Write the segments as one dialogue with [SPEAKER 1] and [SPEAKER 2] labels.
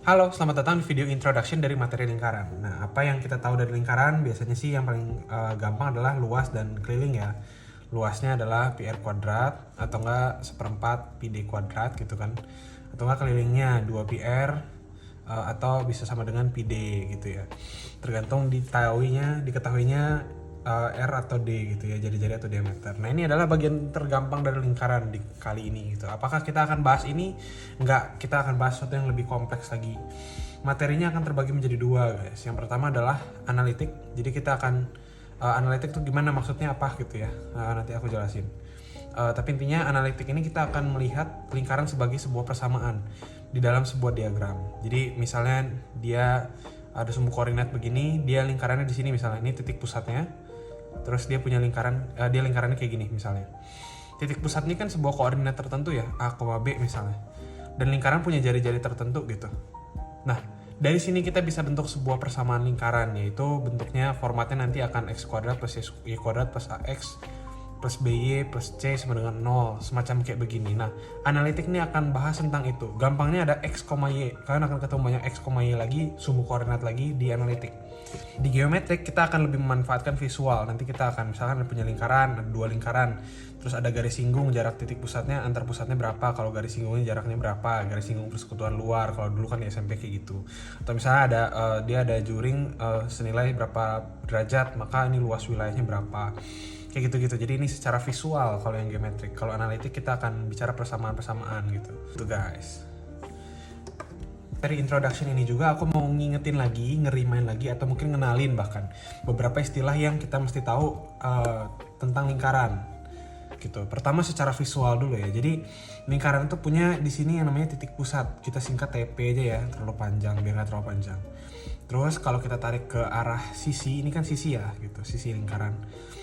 [SPEAKER 1] Halo, selamat datang di video introduction dari materi lingkaran. Nah, apa yang kita tahu dari lingkaran biasanya sih yang paling gampang adalah luas dan keliling ya. Luasnya adalah pi r kuadrat atau enggak seperempat pi d kuadrat gitu kan. Atau enggak kelilingnya 2 pi r atau bisa sama dengan pi d gitu ya. Tergantung diketahuinya R atau D gitu ya, jari-jari atau diameter. Nah, ini adalah bagian tergampang dari lingkaran di kali ini gitu. Apakah kita akan bahas ini? Enggak, kita akan bahas sesuatu yang lebih kompleks lagi. Materinya akan terbagi menjadi dua, guys. Yang pertama adalah analitik. Jadi kita akan analitik itu gimana, maksudnya apa gitu ya. Nanti aku jelasin. Tapi intinya analitik ini kita akan melihat lingkaran sebagai sebuah persamaan di dalam sebuah diagram. Jadi misalnya dia ada sumbu koordinat begini, dia lingkarannya di sini misalnya, ini titik pusatnya. Terus dia punya lingkaran, dia lingkarannya kayak gini misalnya. Titik pusat ini kan sebuah koordinat tertentu ya, A, B misalnya. Dan lingkaran punya jari-jari tertentu gitu. Nah, dari sini kita bisa bentuk sebuah persamaan lingkaran, yaitu bentuknya formatnya nanti akan x kuadrat plus y kuadrat plus ax plus by plus c sama dengan 0, semacam kayak begini. Nah, analitik ini akan bahas tentang itu. Gampangnya ada x, y. Kalian akan ketemu banyak x, y lagi, sumbu koordinat lagi di analitik. Di geometrik kita akan lebih memanfaatkan visual. Nanti kita akan misalkan punya lingkaran, ada dua lingkaran. Terus ada garis singgung, jarak titik pusatnya antar pusatnya berapa, kalau garis singgungnya jaraknya berapa, garis singgung persekutuan luar, kalau dulu kan di SMP kayak gitu. Atau misalnya ada dia ada juring senilai berapa derajat, maka ini luas wilayahnya berapa. Kayak gitu-gitu. Jadi ini secara visual kalau yang geometrik. Kalau analitik kita akan bicara persamaan-persamaan gitu. Itu guys. Dari introduction ini juga aku mau ngingetin lagi, ngerimain lagi, atau mungkin ngenalin bahkan beberapa istilah yang kita mesti tahu tentang lingkaran gitu. Pertama secara visual dulu ya. Jadi lingkaran itu punya di sini yang namanya titik pusat. Kita singkat TP aja ya, terlalu panjang biar nggak terlalu panjang. Terus kalau kita tarik ke arah sisi, ini kan sisi ya gitu, sisi lingkaran.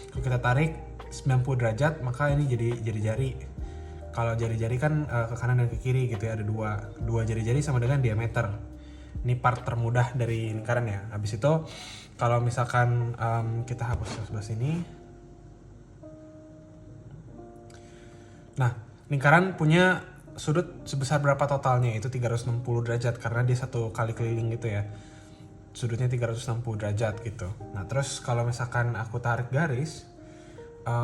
[SPEAKER 1] Kalau kita tarik 90 derajat, maka ini jadi jari-jari. Kalau jari-jari kan ke kanan dan ke kiri gitu ya, ada dua jari-jari sama dengan diameter. Ini part termudah dari lingkaran ya. Habis itu kalau misalkan kita hapus sebelah sini. Nah, lingkaran punya sudut sebesar berapa totalnya? Itu 360 derajat karena dia satu kali keliling gitu ya. Sudutnya 360 derajat gitu. Nah, terus kalau misalkan aku tarik garis,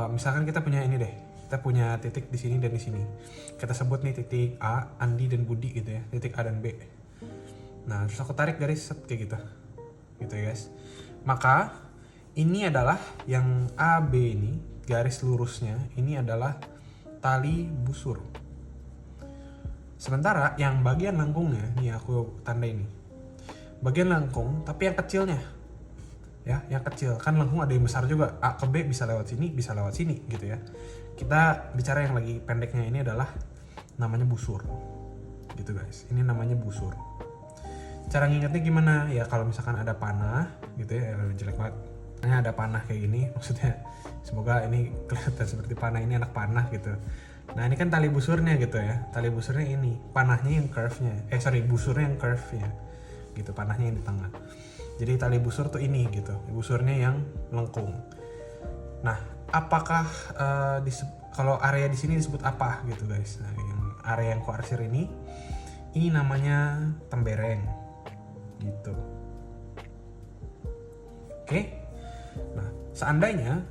[SPEAKER 1] misalkan kita punya ini deh. Kita punya titik di sini dan di sini. Kita sebut nih titik A, Andi dan Budi gitu ya. Titik A dan B. Nah, terus aku tarik garis set kayak gitu. Gitu ya, guys. Maka ini adalah yang AB ini, garis lurusnya ini adalah tali busur. Sementara yang bagian lengkungnya, nih aku tanda ini. Bagian lengkung, tapi yang kecilnya. Ya, yang kecil. Kan lengkung ada yang besar juga. A ke B bisa lewat sini gitu ya. Kita bicara yang lagi pendeknya ini adalah namanya busur. Gitu guys. Ini namanya busur. Cara ngingetnya gimana? Ya kalau misalkan ada panah gitu ya, jelek banget. Nah, ada panah kayak gini, maksudnya semoga ini kelihatan seperti panah, ini anak panah gitu. Nah, ini kan tali busurnya gitu ya. Tali busurnya ini, panahnya yang curve-nya. Busurnya yang curve-nya. Gitu, panahnya yang di tengah. Jadi tali busur tuh ini gitu, busurnya yang lengkung. Nah, apakah kalau area di sini disebut apa gitu guys? Nah, yang area yang koarsir ini namanya tembereng gitu. Oke. Nah, seandainya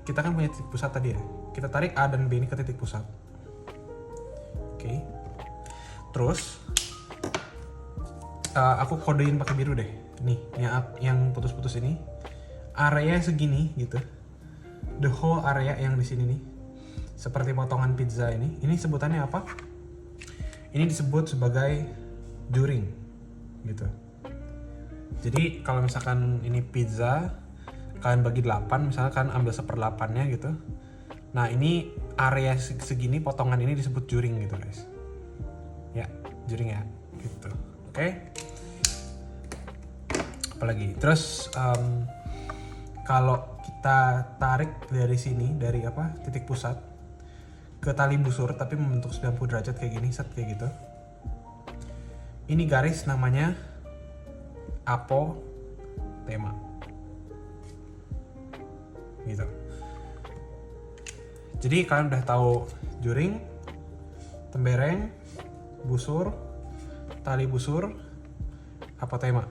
[SPEAKER 1] kita kan punya titik pusat tadi ya. Kita tarik A dan B ini ke titik pusat. Oke. Terus aku kodein pakai biru deh. Nih, yang putus-putus ini area segini gitu. The whole area yang di sini nih. Seperti potongan pizza ini. Ini sebutannya apa? Ini disebut sebagai juring gitu. Jadi kalau misalkan ini pizza kalian bagi 8, misalkan ambil 1/8-nya gitu. Nah, ini area segini potongan ini disebut juring gitu, guys. Ya, juring ya gitu. Oke. Apalagi terus kalau kita tarik dari sini, dari titik pusat ke tali busur tapi membentuk 90 derajat kayak gini, set kayak gitu. Ini garis namanya apotema gitu. Jadi kalian udah tahu juring, tembereng, busur, tali busur, apotema.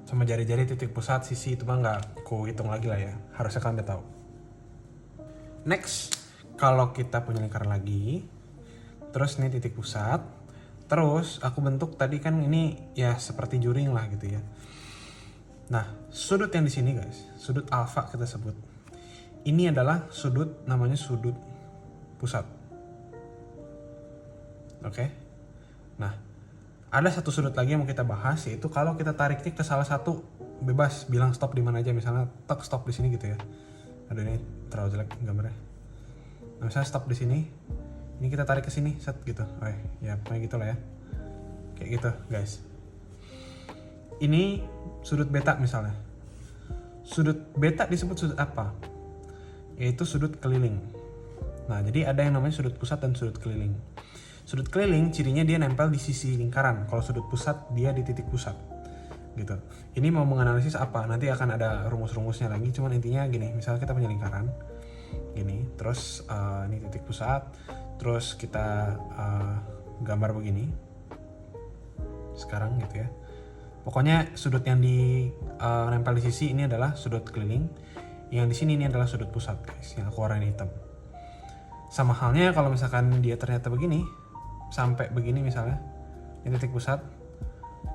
[SPEAKER 1] Sama jari-jari, titik pusat, sisi, itu mah nggak ku hitung lagi lah ya. Harusnya kalian udah tahu. Next, kalau kita punya lingkaran lagi, terus ini titik pusat, terus aku bentuk tadi kan ini ya seperti juring lah gitu ya. Nah, sudut yang di sini guys, sudut alfa kita sebut. Ini adalah sudut, namanya sudut pusat. Oke. Nah, ada satu sudut lagi yang mau kita bahas, yaitu kalau kita tariknya ke salah satu, bebas bilang stop di mana aja, misalnya tek stop di sini gitu ya. Aduh, ini terlalu jelek gambarnya. Nah, misalnya stop di sini, ini kita tarik ke sini, set gitu. Oh ya, kayak gitu lah ya. Kayak gitu guys. Ini sudut beta misalnya. Sudut beta disebut sudut apa? Yaitu sudut keliling. Nah, jadi ada yang namanya sudut pusat dan sudut keliling. Sudut keliling cirinya dia nempel di sisi lingkaran. Kalau sudut pusat dia di titik pusat. Gitu. Ini mau menganalisis apa? Nanti akan ada rumus-rumusnya lagi. Cuman intinya gini, misalnya kita punya lingkaran gini, terus ini titik pusat, terus kita gambar begini. Sekarang gitu ya. Pokoknya sudut yang di nempel di sisi ini adalah sudut keliling. Yang di sini ini adalah sudut pusat, guys, yang aku warnain hitam. Sama halnya kalau misalkan dia ternyata begini, sampai begini misalnya, ini titik pusat,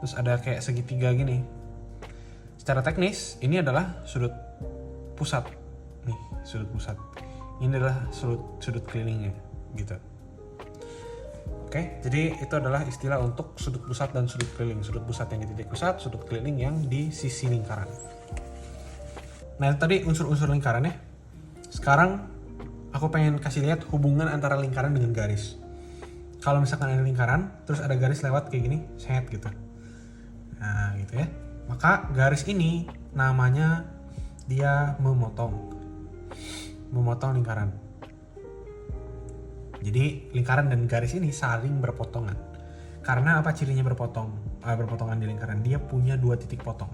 [SPEAKER 1] terus ada kayak segitiga gini. Secara teknis, ini adalah sudut pusat. Nih, sudut pusat. Ini adalah sudut kelilingnya, gitu. Oke, jadi itu adalah istilah untuk sudut pusat dan sudut keliling. Sudut pusat yang di titik pusat, sudut keliling yang di sisi lingkaran. Nah, tadi unsur-unsur lingkaran ya. Sekarang aku pengen kasih lihat hubungan antara lingkaran dengan garis. Kalau misalkan ada lingkaran, terus ada garis lewat kayak gini, set gitu. Nah, gitu ya. Maka garis ini namanya dia memotong lingkaran. Jadi lingkaran dan garis ini saling berpotongan. Karena apa cirinya berpotongan di lingkaran? Dia punya dua titik potong.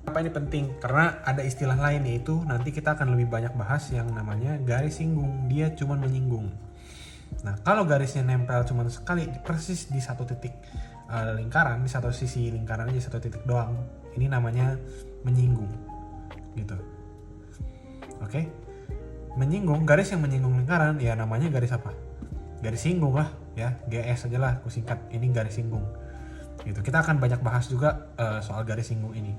[SPEAKER 1] Apa ini penting? Karena ada istilah lain, yaitu nanti kita akan lebih banyak bahas yang namanya garis singgung. Dia cuma menyinggung. Nah, kalau garisnya nempel cuma sekali persis di satu titik lingkaran, di satu sisi lingkaran aja, satu titik doang, ini namanya menyinggung. Gitu. Oke? Menyinggung, garis yang menyinggung lingkaran ya namanya garis apa? Garis singgung lah ya, GS aja lah aku singkat, ini garis singgung. Gitu. Kita akan banyak bahas juga soal garis singgung ini.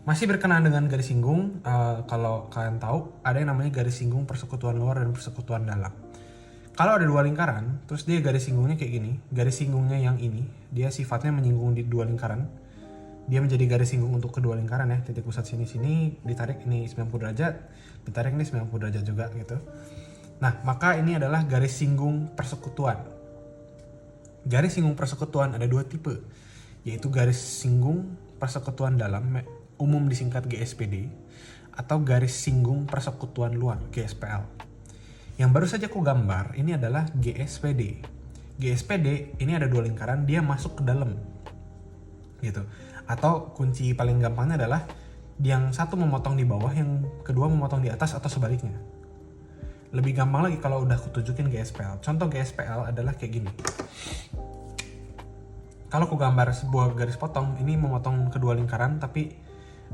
[SPEAKER 1] Masih berkenaan dengan garis singgung, kalau kalian tahu ada yang namanya garis singgung persekutuan luar dan persekutuan dalam. Kalau ada dua lingkaran, terus dia garis singgungnya kayak gini, garis singgungnya yang ini, dia sifatnya menyinggung di dua lingkaran. Dia menjadi garis singgung untuk kedua lingkaran ya, titik pusat sini, ditarik ini 90 derajat, ditarik ini 90 derajat juga gitu. Nah, maka ini adalah garis singgung persekutuan. Garis singgung persekutuan ada dua tipe, yaitu garis singgung persekutuan dalam, umum disingkat GSPD, atau garis singgung persekutuan luar, GSPL. Yang baru saja aku gambar ini adalah GSPD. GSPD ini ada dua lingkaran, dia masuk ke dalam gitu. Atau kunci paling gampangnya adalah yang satu memotong di bawah, yang kedua memotong di atas atau sebaliknya. Lebih gampang lagi kalau udah aku tunjukin GSPL. Contoh GSPL adalah kayak gini. Kalau aku gambar sebuah garis potong, ini memotong kedua lingkaran tapi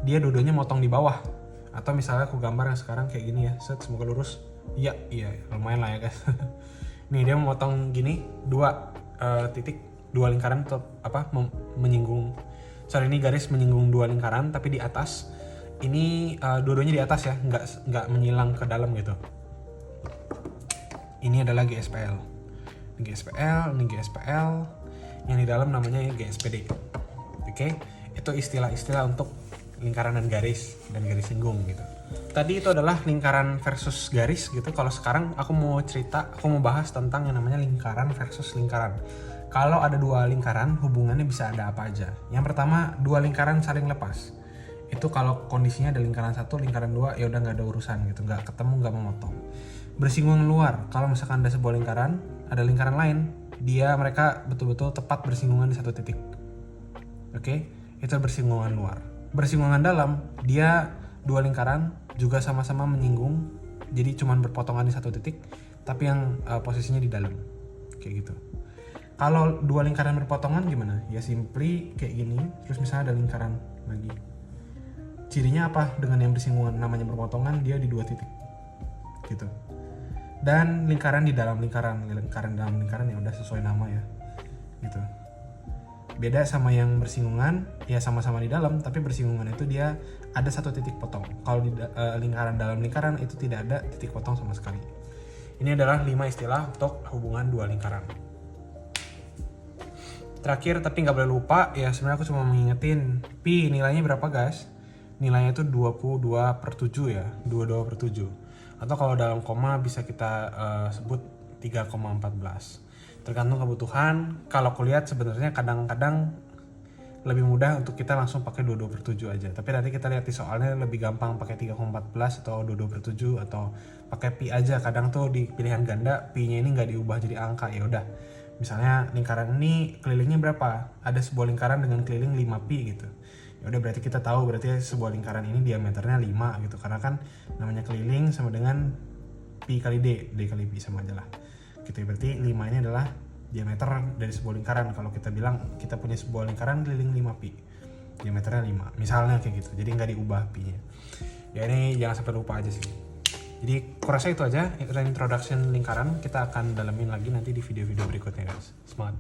[SPEAKER 1] dia dua-duanya motong di bawah. Atau misalnya aku gambar yang sekarang kayak gini ya, set, semoga lurus. Iya, lumayan lah ya guys. Nih dia memotong gini dua titik, dua lingkaran menyinggung. Sorry, ini garis menyinggung dua lingkaran tapi di atas. Ini dua-duanya di atas ya, nggak menyilang ke dalam gitu. Ini adalah GSPL. Ini GSPL, ini GSPL. Yang di dalam namanya GSPD. Oke, itu istilah-istilah untuk lingkaran dan garis singgung gitu. Tadi itu adalah lingkaran versus garis gitu. Kalau sekarang aku mau bahas tentang yang namanya lingkaran versus lingkaran. Kalau ada dua lingkaran, hubungannya bisa ada apa aja. Yang pertama, dua lingkaran saling lepas. Itu kalau kondisinya ada lingkaran satu, lingkaran dua, ya udah nggak ada urusan gitu, nggak ketemu, nggak memotong. Bersinggungan luar, kalau misalkan ada sebuah lingkaran, ada lingkaran lain, mereka betul-betul tepat bersinggungan di satu titik. Oke, itu bersinggungan luar. Bersinggungan dalam, dia dua lingkaran juga sama-sama menyinggung, jadi cuman berpotongan di satu titik, tapi yang posisinya di dalam, kayak gitu. Kalau dua lingkaran berpotongan gimana? Ya simply kayak gini, terus misalnya ada lingkaran lagi. Cirinya apa dengan yang bersinggungan? Namanya berpotongan, dia di 2 titik gitu. Dan lingkaran di dalam lingkaran dalam lingkaran ya udah sesuai nama ya gitu. Beda sama yang bersinggungan, ya sama-sama di dalam, tapi bersinggungan itu dia ada 1 titik potong. Kalau di lingkaran dalam lingkaran itu tidak ada titik potong sama sekali. Ini adalah 5 istilah untuk hubungan dua lingkaran. Terakhir tapi nggak boleh lupa, ya sebenarnya aku cuma mengingetin pi nilainya berapa guys? Nilainya itu 22/7 ya, 22/7. Atau kalau dalam koma bisa kita sebut 3,14. Tergantung kebutuhan. Kalau aku lihat sebenarnya kadang-kadang lebih mudah untuk kita langsung pakai 22/7 aja. Tapi nanti kita lihat di soalnya lebih gampang pakai 3,14 atau 22/7 atau pakai pi aja. Kadang tuh di pilihan ganda pi-nya ini nggak diubah jadi angka, ya udah. Misalnya lingkaran ini kelilingnya berapa? Ada sebuah lingkaran dengan keliling 5 pi gitu. Ya udah berarti kita tahu berarti sebuah lingkaran ini diameternya 5 gitu. Karena kan namanya keliling sama dengan pi kali d kali pi sama aja lah. Gitu, berarti 5 ini adalah diameter dari sebuah lingkaran. Kalau kita bilang kita punya sebuah lingkaran keliling 5 pi, diameternya 5 misalnya kayak gitu, jadi nggak diubah pi nya ya. Ini jangan sampai lupa aja sih. Jadi kurasa itu aja introduction lingkaran. Kita akan dalamin lagi nanti di video-video berikutnya guys. Semangat.